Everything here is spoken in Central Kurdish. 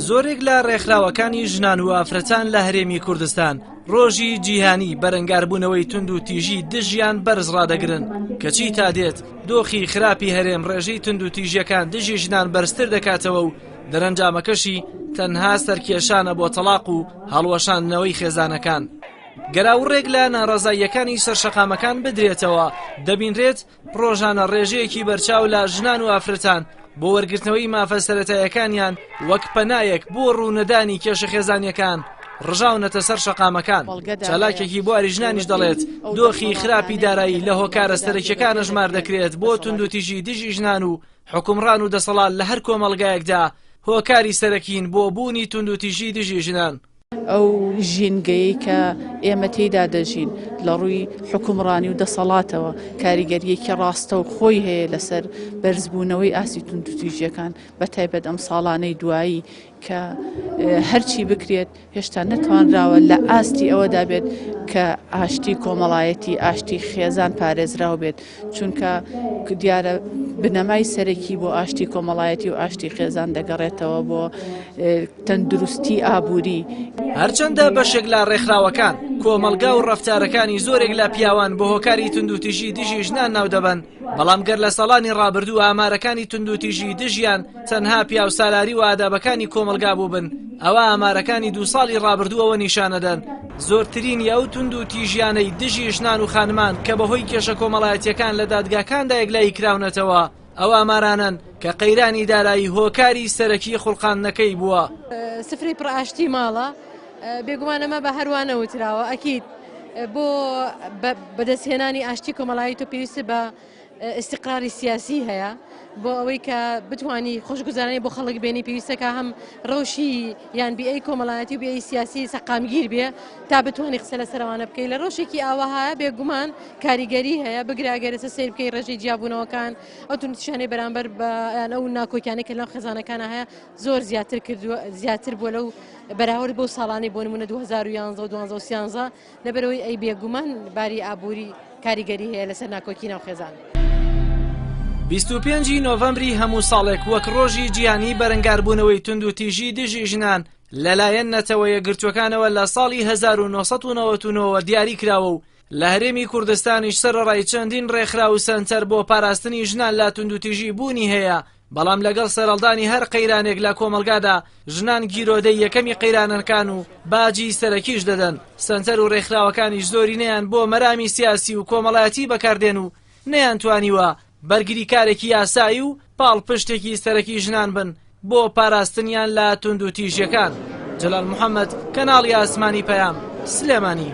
زۆرێک لە ڕێکخراوەکانی ژنان و ئافرەتان لە هەرێمی کوردستان ڕۆژی جیهانی بەرەنگاربوونەوەی تونند و تیژی دژیان بەرز ڕادەگرن کەچی تا دێت دۆخی خراپی هەرێم ڕێژەی تونند و تیژیەکان دژی ژنان بەرزتر دەکاتەوە و دەرەنجامەکەشی تەنها سەرکێشانە بۆ تەلاق و هەڵوەشاندنەوەی خێزانەکان. گەراوڕێک لە ناڕەزاییەکانی سەرشەقامەکان بدرێتەوە دەبینرێت ڕۆژانە ڕێژەیەکی بەرچاو لە ژنان و ئافرەتان بۆ وەرگرتنەوەی مافە سەرەتاییەکانیان وەک پەنایەک بۆ ڕوونەدانی کێشە خێزانیەکان ڕژاونەتە سەر شەقامەکان. چالاکێکی بۆ ئاریژنانیش دەڵێت دۆخی خراپی دارایی لە هۆکارە سەرەکیەکانە ژمار دەکرێت بۆ تونند و تیژی دژی ژنان و حکومڕان و دەسەڵات لە هەر کۆمەڵگایەکدا هۆکاری سەرەکین بۆ بوونی تونند و تیژی دژی ژنان. ئەو ژینگەی کە ئێمە تێیدا دەژین لە ڕووی حکومڕانی و دەسەڵاتەوە کاریگەریەکی ڕاستە و خۆی هەیە لەسەر بەرزبوونەوەی ئاسی تونند و تیژیەکان بەتایبەت ئەم ساڵانەی دوایی کە هەرچی بکرێت هێشتا نەتوانراوە لە ئاستی ئەوەدا بێت کە ئاشتی کۆمەڵایەتی ئاشتی خێزان پارێزراو بێت چونکە دیارە بنەمای سەرەکی بۆ ئاشتی کۆمەڵایەتی و ئاشتی خێزان دەگەڕێتەوە بۆ تەندروستی ئابووری. هەرچەندە بەشێک لە ڕێکخراوەکان کۆمەلگا و ڕەفتارەکانی زۆرێک لە پیاوان بە هۆکاری تونند و تیژی دژی ژنان ناو دەبەن، بەڵام گەر لە ساڵانی ڕابردوو ئامارەکانی تونند و تیژی دژیان تەنها پیا و سالاری و ئادابەکانی کۆمەلگا بوو بن، ئەوە ئامارەکانی 2 ساڵی ڕابردووەوە نیشانەدەن زۆرترین ئەو تونند و تیژیانەی دژی ژنان و خانمان کە بەهۆی کێشە کۆمەڵایەتیەکان لە دادگاکاندا یەکلای کراونەتەوە ئەو ئامارانن کە قەیرانی دارایی هۆکاری سەرەکی خوڵقاندنەکەی بووە. سفری پڕئاشتی ماڵە بێگومانەمە بە هەروانە وتراوە ئەکید بۆ بەدەستهێنانی ئاشتی کۆمەڵایەتی و پێویستە بە استقراری سیاسی هەیە بۆ ئەوەی کە بتوانی خۆشگوزارانی بۆ خەڵک بێنی پێویستەکە هەم ڕەوشی یان بیئەی کۆمەڵایەتی و بیئەی سیاسی سەقامگیر بێ تا بتوانی قسە لەسەرەوانە بکەی. لە ڕۆژێکی ئاوەهایە بێگومان کاریگەری هەیە بگراگەرێتە سیر بکەی ڕێژەی جیابوونەوەکان ئەو تونتیشانەی بەرامبەر بە ئەو ناکۆکیانەی کە لەو خێزانەکانە هەیە زۆر زیاتر بووە لەو بەراورد بۆ ساڵانی بۆ نمونە 2011 و 2013 لەبەرەوەی ئەی بێگومان باری ئابووری کاریگەری هەیە لەسەر ناکۆکی ناو خێزان. 25 نۆڤەمبری هەموو ساڵێک وەک ڕۆژی جیهانی بەرەنگاربوونەوەی تونند و تیژی دژی ژنان لەلایەن نەتەوە یەکگرتوەکانەوە لە ساڵی 1999 دیاری کراوە و لە هەرێمی کوردستانیش سەرەڕای چەندین ڕێکخرا و سەنتەر بۆ پاراستنی ژنان لە تونند و تیژی بوونی هەیە، بەڵام لەگەڵ سەرەڵدانی هەر قەیرانێک لە کۆمەلگادا ژنان گیرۆدەی یەکەمی قەیرانەکان و باجی سەرەکیش دەدەن. سەنتەر و ڕێکخراوەکانیش زۆری نەیان بۆ مەرامی سیاسی و کۆمەڵایەتی بەکاردێن و نەیانتوانیوە بەرگری کارێکی یاسایی و پاڵپشتێکی سەرەکی ژنان بن بۆ پاراستنیان لە تونند و تیژیەکان. جەلال محەممەد، کەناڵی ئاسمانی پەیام، سلێمانی.